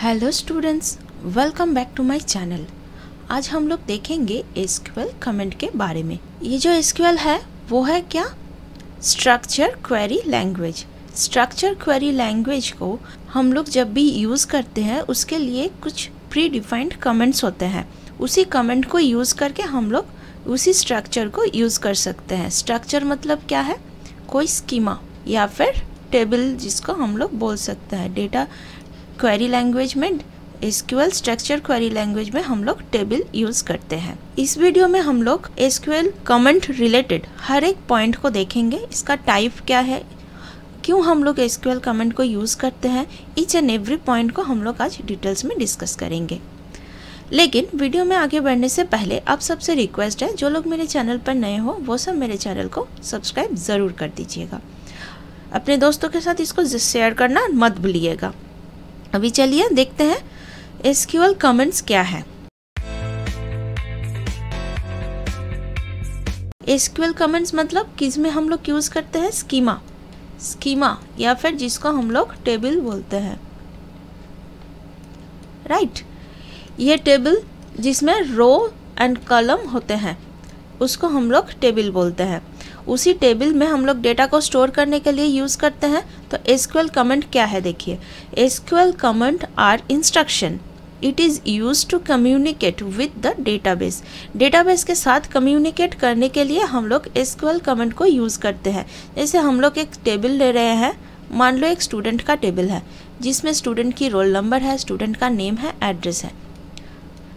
Hello students, welcome back to my channel. आज हम लोग देखेंगे एसक्यूएल कमेंट के बारे में। ये जो एसक्यूएल है वो है क्या? Structure query language. Structure query language को हम लोग जब भी यूज़ करते हैं उसके लिए कुछ प्री डिफाइंड कमेंट्स होते हैं। उसी कमेंट को यूज़ करके हम लोग उसी स्ट्रक्चर को यूज़ कर सकते हैं। स्ट्रक्चर मतलब क्या है? कोई स्कीमा या फिर टेबल, जिसको हम लोग बोल सकते हैं। डेटा क्वेरी लैंग्वेज में, एसक्यूएल स्ट्रक्चर क्वेरी लैंग्वेज में हम लोग टेबल यूज़ करते हैं। इस वीडियो में हम लोग एसक्यूएल कमेंट रिलेटेड हर एक पॉइंट को देखेंगे। इसका टाइप क्या है, क्यों हम लोग एसक्यूएल कमेंट को यूज़ करते हैं, ईच एंड एवरी पॉइंट को हम लोग आज डिटेल्स में डिस्कस करेंगे। लेकिन वीडियो में आगे बढ़ने से पहले आप सबसे रिक्वेस्ट है, जो लोग मेरे चैनल पर नए हो वो सब मेरे चैनल को सब्सक्राइब ज़रूर कर दीजिएगा। अपने दोस्तों के साथ इसको शेयर करना मत भूलिएगा। अभी चलिए देखते हैं एसक्यूएल कमेंट्स क्या है। एसक्यूएल कमेंट्स मतलब किस में हम लोग यूज़ करते हैं? स्कीमा या फिर जिसको हम लोग टेबल बोलते हैं, राइट। ये टेबल जिसमें रो एंड कॉलम होते हैं उसको हम लोग टेबल बोलते हैं। उसी टेबल में हम लोग डेटा को स्टोर करने के लिए यूज़ करते हैं। तो एसक्यूएल कमेंट क्या है देखिए। SQL comment are instruction, it is use to communicate with the database. Database के साथ कम्युनिकेट करने के लिए हम लोग एसक्यूएल कमेंट को यूज़ करते हैं। जैसे हम लोग एक टेबल ले रहे हैं, मान लो एक स्टूडेंट का टेबल है जिसमें स्टूडेंट की रोल नंबर है, स्टूडेंट का नेम है, एड्रेस है,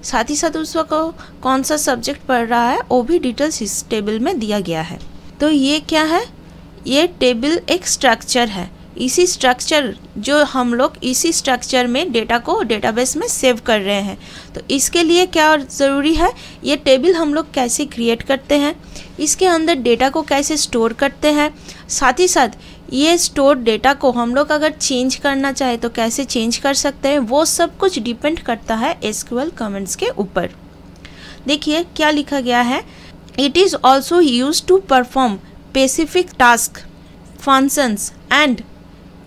साथ ही साथ उसको कौन सा सब्जेक्ट पढ़ रहा है वो भी डिटेल्स इस टेबल में दिया गया है। तो ये क्या है? ये टेबल एक स्ट्रक्चर है। इसी स्ट्रक्चर जो हम लोग इसी स्ट्रक्चर में डेटा को डेटाबेस में सेव कर रहे हैं। तो इसके लिए क्या ज़रूरी है? ये टेबल हम लोग कैसे क्रिएट करते हैं, इसके अंदर डेटा को कैसे स्टोर करते हैं, साथ ही साथ ये स्टोर डेटा को हम लोग अगर चेंज करना चाहे तो कैसे चेंज कर सकते हैं, वो सब कुछ डिपेंड करता है एसक्यूएल कमेंट्स के ऊपर। देखिए क्या लिखा गया है। It is also use to perform specific task, functions and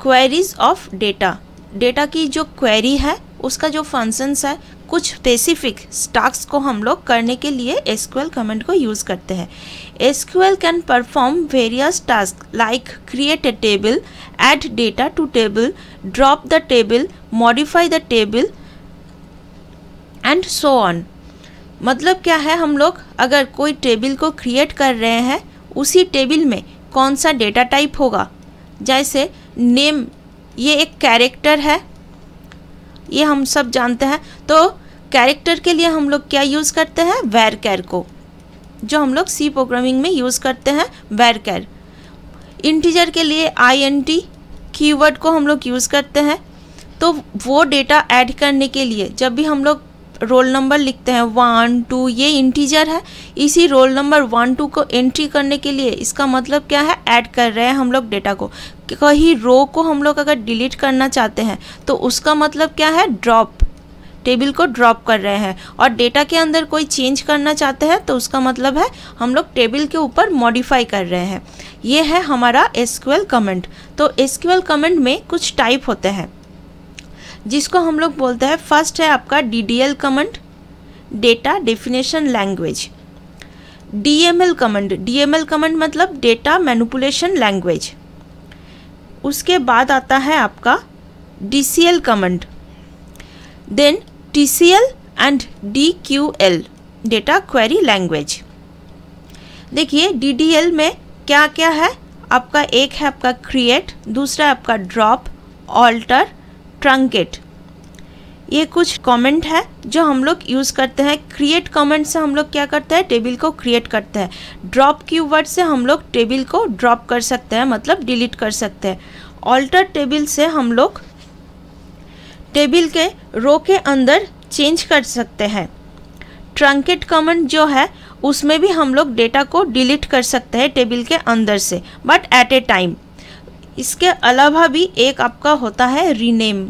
queries of data. Data की जो क्वेरी है उसका जो फंक्शंस है, कुछ स्पेसिफिक टास्क को हम लोग करने के लिए एसक्यूएल कमेंट को यूज़ करते हैं। SQL can perform various task like create a table, add data to table, drop the table, modify the table and so on. मतलब क्या है, हम लोग अगर कोई टेबल को क्रिएट कर रहे हैं, उसी टेबल में कौन सा डेटा टाइप होगा, जैसे नेम, ये एक कैरेक्टर है, ये हम सब जानते हैं। तो कैरेक्टर के लिए हम लोग क्या यूज़ करते हैं? वैरचर को, जो हम लोग सी प्रोग्रामिंग में यूज़ करते हैं, वैरचर। इंटीजर के लिए INT कीवर्ड को हम लोग यूज़ करते हैं। तो वो डेटा ऐड करने के लिए जब भी हम लोग रोल नंबर लिखते हैं 1 2, ये इंटीजर है, इसी रोल नंबर 1 2 को एंट्री करने के लिए इसका मतलब क्या है? ऐड कर रहे हैं हम लोग डेटा को। कहीं रो को हम लोग अगर डिलीट करना चाहते हैं तो उसका मतलब क्या है? ड्रॉप, टेबल को ड्रॉप कर रहे हैं। और डेटा के अंदर कोई चेंज करना चाहते हैं तो उसका मतलब है हम लोग टेबल के ऊपर मॉडिफाई कर रहे हैं। ये है हमारा एसक्यूएल कमेंट। तो एसक्यूएल कमेंट में कुछ टाइप होते हैं जिसको हम लोग बोलते हैं। फर्स्ट है आपका DDL comment, data definition language. DML comment, DML comment मतलब डेटा मैनिपुलेशन लैंग्वेज। उसके बाद आता है आपका DCL comment, then TCL and DQL, data query language. देखिए DDL में क्या क्या है आपका? एक है आपका क्रिएट, दूसरा है आपका ड्रॉप, ऑल्टर, ट्रंकेट। ये कुछ कमेंट है जो हम लोग यूज़ करते हैं। क्रिएट कमेंट से हम लोग क्या करते हैं? टेबल को क्रिएट करते हैं। ड्रॉप कीवर्ड से हम लोग टेबल को ड्रॉप कर सकते हैं, मतलब डिलीट कर सकते हैं। ऑल्टर टेबल से हम लोग टेबल के रो के अंदर चेंज कर सकते हैं। ट्रंकेट कमेंट जो है उसमें भी हम लोग डेटा को डिलीट कर सकते हैं टेबल के अंदर से, बट एट ए टाइम। इसके अलावा भी एक आपका होता है रीनेम,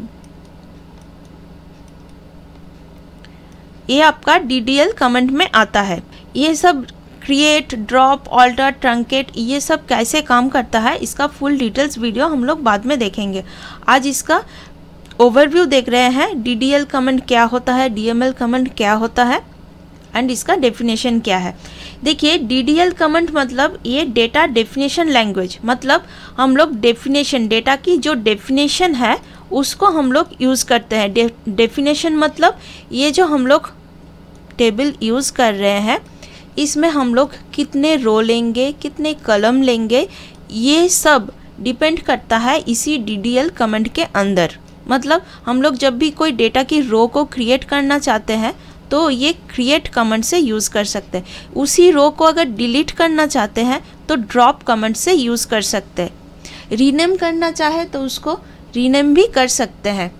ये आपका DDL कमेंट में आता है। ये सब क्रिएट, ड्रॉप, ऑल्टर, ट्रंकेट, ये सब कैसे काम करता है इसका फुल डिटेल्स वीडियो हम लोग बाद में देखेंगे। आज इसका ओवरव्यू देख रहे हैं DDL कमेंट क्या होता है, DML कमेंट क्या होता है एंड इसका डेफिनेशन क्या है। देखिए DDL कमेंट मतलब ये डेटा डेफिनेशन लैंग्वेज, मतलब हम लोग डेफिनेशन, डेटा की जो डेफिनेशन है उसको हम लोग यूज़ करते हैं। डेफिनेशन मतलब ये जो हम लोग टेबल यूज़ कर रहे हैं इसमें हम लोग कितने रो लेंगे, कितने कॉलम लेंगे, ये सब डिपेंड करता है इसी DDL कमेंट के अंदर। मतलब हम लोग जब भी कोई डेटा की रो को क्रिएट करना चाहते हैं तो ये क्रिएट कमेंट से यूज़ कर सकते हैं। उसी रो को अगर डिलीट करना चाहते हैं तो ड्रॉप कमेंट से यूज़ कर सकते हैं। रीनेम करना चाहे तो उसको रीनेम भी कर सकते हैं।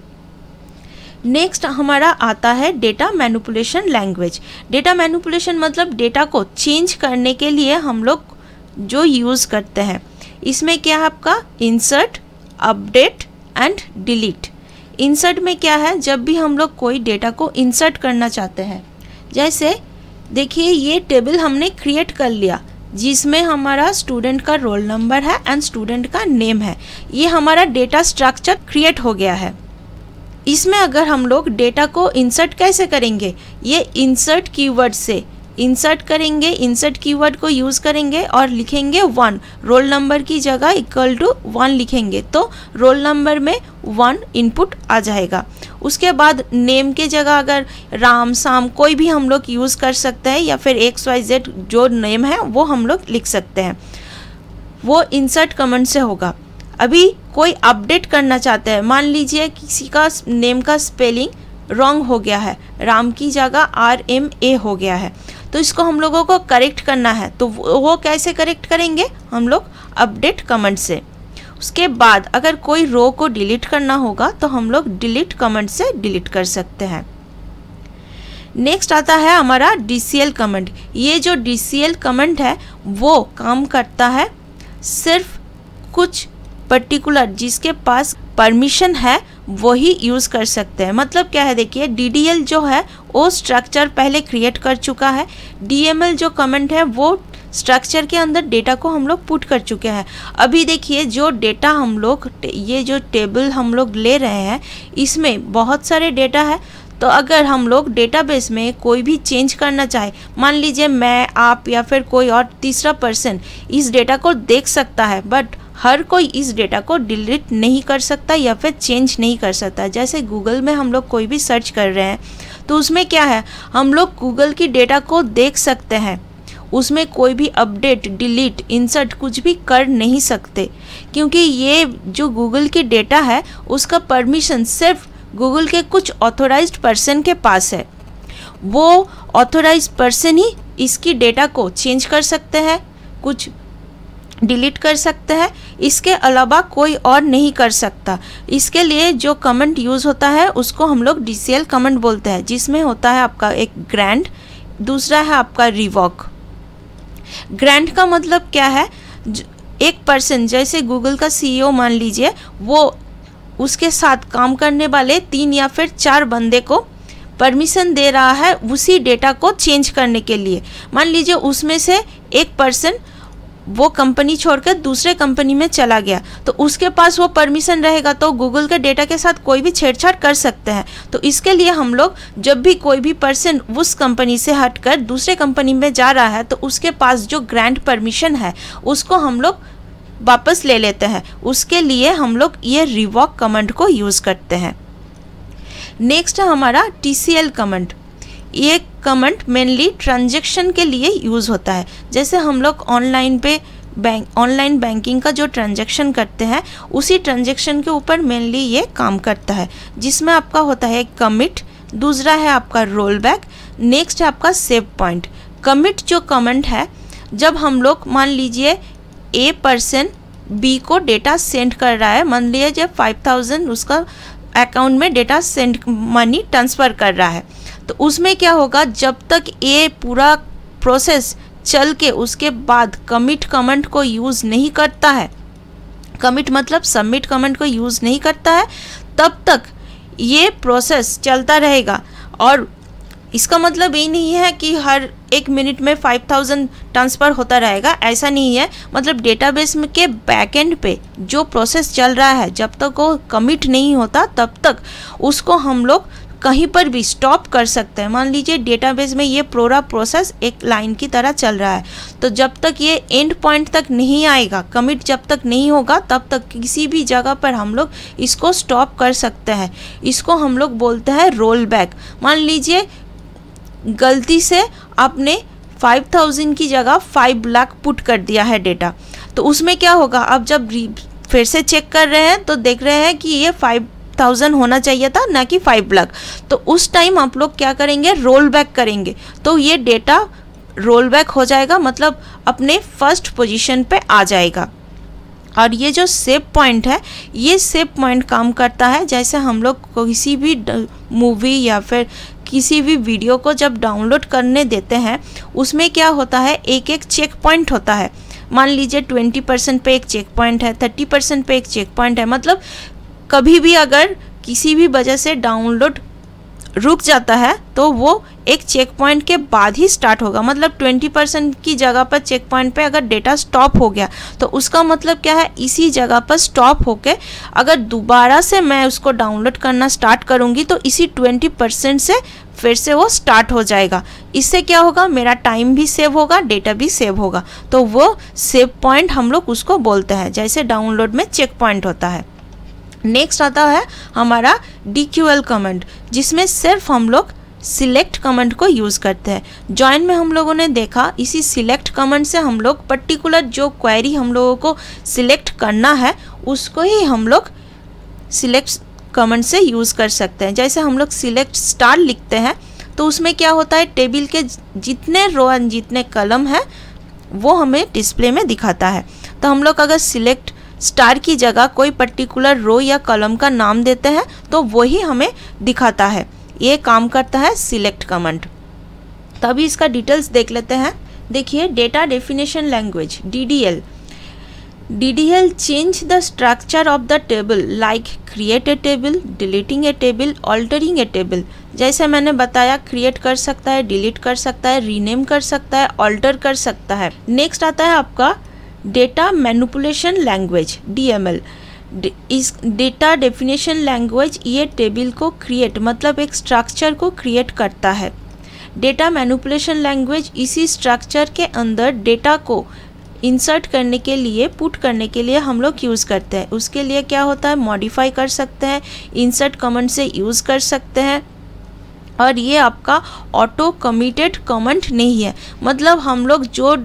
नेक्स्ट हमारा आता है data manipulation language. Data manipulation मतलब डेटा को चेंज करने के लिए हम लोग जो यूज़ करते हैं। इसमें क्या है आपका insert, update and delete. Insert में क्या है, जब भी हम लोग कोई डेटा को इंसर्ट करना चाहते हैं, जैसे देखिए ये टेबल हमने क्रिएट कर लिया जिसमें हमारा स्टूडेंट का रोल नंबर है एंड स्टूडेंट का नेम है। ये हमारा डेटा स्ट्रक्चर क्रिएट हो गया है। इसमें अगर हम लोग डेटा को इंसर्ट कैसे करेंगे, ये इंसर्ट कीवर्ड से इंसर्ट करेंगे। इंसर्ट कीवर्ड को यूज़ करेंगे और लिखेंगे 1, रोल नंबर की जगह इक्वल टू 1 लिखेंगे तो रोल नंबर में 1 इनपुट आ जाएगा। उसके बाद नेम के जगह अगर राम, शाम कोई भी हम लोग यूज़ कर सकते हैं या फिर XYZ जो नेम है वो हम लोग लिख सकते हैं, वो इंसर्ट कमेंट से होगा। अभी कोई अपडेट करना चाहते हैं, मान लीजिए किसी का नेम का स्पेलिंग रॉन्ग हो गया है, राम की जगह RMA हो गया है, तो इसको हम लोगों को करेक्ट करना है। तो वो कैसे करेक्ट करेंगे, हम लोग अपडेट कमेंट से। उसके बाद अगर कोई रो को डिलीट करना होगा तो हम लोग डिलीट कमेंट से डिलीट कर सकते हैं। नेक्स्ट आता है हमारा DCL कमेंट। ये जो DCL कमेंट है वो काम करता है सिर्फ कुछ पर्टिकुलर जिसके पास परमिशन है वही यूज़ कर सकते हैं। मतलब क्या है, देखिए DDL जो है वो स्ट्रक्चर पहले क्रिएट कर चुका है, DML जो कमेंट है वो स्ट्रक्चर के अंदर डेटा को हम लोग पुट कर चुके हैं। अभी देखिए जो डेटा हम लोग, ये जो टेबल हम लोग ले रहे हैं इसमें बहुत सारे डेटा है। तो अगर हम लोग डेटाबेस में कोई भी चेंज करना चाहे, मान लीजिए मैं, आप या फिर कोई और तीसरा पर्सन इस डेटा को देख सकता है, बट हर कोई इस डेटा को डिलीट नहीं कर सकता या फिर चेंज नहीं कर सकता। जैसे गूगल में हम लोग कोई भी सर्च कर रहे हैं तो उसमें क्या है, हम लोग गूगल की डेटा को देख सकते हैं, उसमें कोई भी अपडेट, डिलीट, इंसर्ट कुछ भी कर नहीं सकते, क्योंकि ये जो गूगल की डेटा है उसका परमिशन सिर्फ गूगल के कुछ ऑथोराइज्ड पर्सन के पास है। वो ऑथोराइज्ड पर्सन ही इसकी डेटा को चेंज कर सकते हैं, कुछ डिलीट कर सकते हैं, इसके अलावा कोई और नहीं कर सकता। इसके लिए जो कमेंट यूज़ होता है उसको हम लोग DCL कमेंट बोलते हैं, जिसमें होता है आपका एक ग्रांट, दूसरा है आपका रिवॉक। ग्रांट का मतलब क्या है, एक पर्सन जैसे गूगल का CEO मान लीजिए, वो उसके साथ काम करने वाले 3 या फिर 4 बंदे को परमिशन दे रहा है उसी डेटा को चेंज करने के लिए। मान लीजिए उसमें से एक पर्सन वो कंपनी छोड़कर दूसरे कंपनी में चला गया तो उसके पास वो परमिशन रहेगा, तो गूगल के डेटा के साथ कोई भी छेड़छाड़ कर सकते हैं। तो इसके लिए हम लोग जब भी कोई भी पर्सन उस कंपनी से हटकर दूसरे कंपनी में जा रहा है तो उसके पास जो ग्रांट परमिशन है उसको हम लोग वापस ले लेते हैं। उसके लिए हम लोग ये रिवॉक कमेंट को यूज़ करते हैं। नेक्स्ट है हमारा TCL कमेंट। ये कमेंट मेनली ट्रांजैक्शन के लिए यूज़ होता है। जैसे हम लोग ऑनलाइन बैंकिंग का जो ट्रांजैक्शन करते हैं उसी ट्रांजैक्शन के ऊपर मेनली ये काम करता है, जिसमें आपका होता है कमिट, दूसरा है आपका रोल बैक, नेक्स्ट है आपका सेव पॉइंट। कमिट जो कमेंट है, जब हम लोग मान लीजिए A पर्सन B को डेटा सेंड कर रहा है, मान लीजिए जब 5000 उसका अकाउंट में डेटा सेंड मनी ट्रांसफ़र कर रहा है, तो उसमें क्या होगा, जब तक ये पूरा प्रोसेस चल के उसके बाद कमिट कमेंट को यूज़ नहीं करता है, कमिट मतलब सबमिट कमेंट को यूज़ नहीं करता है, तब तक ये प्रोसेस चलता रहेगा। और इसका मतलब ये नहीं है कि हर एक मिनट में 5000 ट्रांसफ़र होता रहेगा, ऐसा नहीं है। मतलब डेटाबेस में के बैकएंड पे जो प्रोसेस चल रहा है, जब तक वो कमिट नहीं होता तब तक उसको हम लोग कहीं पर भी स्टॉप कर सकते हैं। मान लीजिए डेटाबेस में ये पूरा प्रोसेस एक लाइन की तरह चल रहा है, तो जब तक ये एंड पॉइंट तक नहीं आएगा, कमिट जब तक नहीं होगा, तब तक किसी भी जगह पर हम लोग इसको स्टॉप कर सकते हैं। इसको हम लोग बोलते हैं रोल बैक। मान लीजिए गलती से आपने 5000 की जगह 5 लाख पुट कर दिया है डेटा, तो उसमें क्या होगा, अब जब फिर से चेक कर रहे हैं तो देख रहे हैं कि ये 5000 होना चाहिए था, ना कि 5 लाख। तो उस टाइम आप लोग क्या करेंगे, रोल बैक करेंगे, तो ये डेटा रोल बैक हो जाएगा, मतलब अपने फर्स्ट पोजीशन पे आ जाएगा। और ये जो सेव पॉइंट है, ये सेव पॉइंट काम करता है जैसे हम लोग किसी भी मूवी या फिर किसी भी वीडियो को जब डाउनलोड करने देते हैं, उसमें क्या होता है, एक एक चेक पॉइंट होता है। मान लीजिए 20% पे एक चेक पॉइंट है, 30% पे एक चेक पॉइंट है। मतलब कभी भी अगर किसी भी वजह से डाउनलोड रुक जाता है तो वो एक चेक पॉइंट के बाद ही स्टार्ट होगा। मतलब 20% की जगह पर चेक पॉइंट पे अगर डेटा स्टॉप हो गया तो उसका मतलब क्या है, इसी जगह पर स्टॉप होके अगर दोबारा से मैं उसको डाउनलोड करना स्टार्ट करूँगी तो इसी 20% से फिर से वो स्टार्ट हो जाएगा। इससे क्या होगा, मेरा टाइम भी सेव होगा, डेटा भी सेव होगा। तो वो सेव पॉइंट हम लोग उसको बोलते हैं, जैसे डाउनलोड में चेक पॉइंट होता है। नेक्स्ट आता है हमारा DQL कमांड, जिसमें सिर्फ हम लोग सिलेक्ट कमांड को यूज़ करते हैं। जॉइन में हम लोगों ने देखा, इसी सिलेक्ट कमांड से हम लोग पर्टिकुलर जो क्वेरी हम लोगों को सिलेक्ट करना है उसको ही हम लोग सिलेक्ट कमांड से यूज़ कर सकते हैं। जैसे हम लोग सिलेक्ट स्टार लिखते हैं तो उसमें क्या होता है, टेबल के जितने रो एंड जितने कॉलम है वो हमें डिस्प्ले में दिखाता है। तो हम लोग अगर सिलेक्ट स्टार की जगह कोई पर्टिकुलर रो या कॉलम का नाम देते हैं तो वही हमें दिखाता है। ये काम करता है सिलेक्ट कमांड। तभी इसका डिटेल्स देख लेते हैं। देखिए, data definition language DDL change the structure of the table like create a table, deleting A table, altering A table. जैसे मैंने बताया, क्रिएट कर सकता है, डिलीट कर सकता है, रीनेम कर सकता है, ऑल्टर कर सकता है। नेक्स्ट आता है आपका डेटा मैनिपुलेशन लैंग्वेज DML। इस डेटा डेफिनेशन लैंग्वेज ये टेबल को क्रिएट, मतलब एक स्ट्रक्चर को क्रिएट करता है। डेटा मैनिपुलेशन लैंग्वेज इसी स्ट्रक्चर के अंदर डेटा को इंसर्ट करने के लिए, पुट करने के लिए हम लोग यूज़ करते हैं। उसके लिए क्या होता है, मॉडिफाई कर सकते हैं, इंसर्ट कमांड से यूज़ कर सकते हैं। और ये आपका ऑटो कमिटेड कमांड नहीं है, मतलब हम लोग जो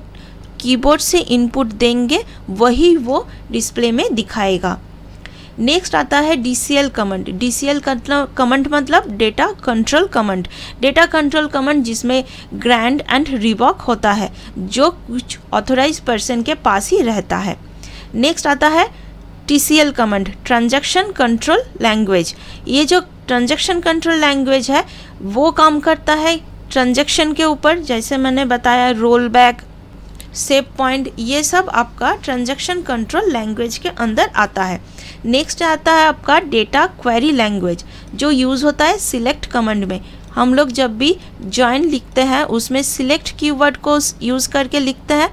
कीबोर्ड से इनपुट देंगे वही वो डिस्प्ले में दिखाएगा। नेक्स्ट आता है DCL कमांड। DCL कमांड मतलब data control command. Data control command जिसमें ग्रैंड एंड रिवॉक होता है, जो कुछ ऑथोराइज पर्सन के पास ही रहता है। नेक्स्ट आता है TCL command, transaction control language. ये जो ट्रांजैक्शन कंट्रोल लैंग्वेज है वो काम करता है ट्रांजैक्शन के ऊपर। जैसे मैंने बताया, रोल बैक, सेव पॉइंट, ये सब आपका ट्रांजैक्शन कंट्रोल लैंग्वेज के अंदर आता है। नेक्स्ट आता है आपका डेटा क्वेरी लैंग्वेज, जो यूज़ होता है सिलेक्ट कमांड में। हम लोग जब भी जॉइन लिखते हैं उसमें सिलेक्ट कीवर्ड को यूज़ करके लिखते हैं।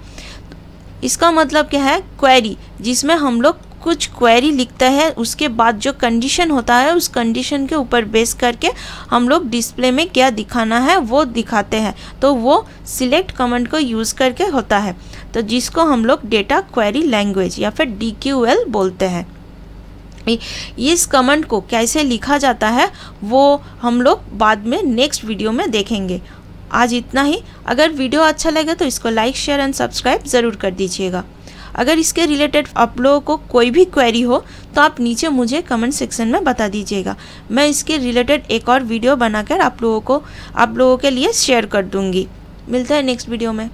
इसका मतलब क्या है, क्वेरी, जिसमें हम लोग कुछ क्वेरी लिखते हैं, उसके बाद जो कंडीशन होता है उस कंडीशन के ऊपर बेस करके हम लोग डिस्प्ले में क्या दिखाना है वो दिखाते हैं। तो वो सिलेक्ट कमांड को यूज़ करके होता है, तो जिसको हम लोग डेटा क्वेरी लैंग्वेज या फिर DQL बोलते हैं। इस कमांड को कैसे लिखा जाता है वो हम लोग बाद में नेक्स्ट वीडियो में देखेंगे। आज इतना ही। अगर वीडियो अच्छा लगे तो इसको लाइक, शेयर एंड सब्सक्राइब ज़रूर कर दीजिएगा। अगर इसके रिलेटेड आप लोगों को कोई भी क्वेरी हो तो आप नीचे मुझे कमेंट सेक्शन में बता दीजिएगा। मैं इसके रिलेटेड एक और वीडियो बनाकर आप लोगों के लिए शेयर कर दूँगी। मिलते हैं नेक्स्ट वीडियो में।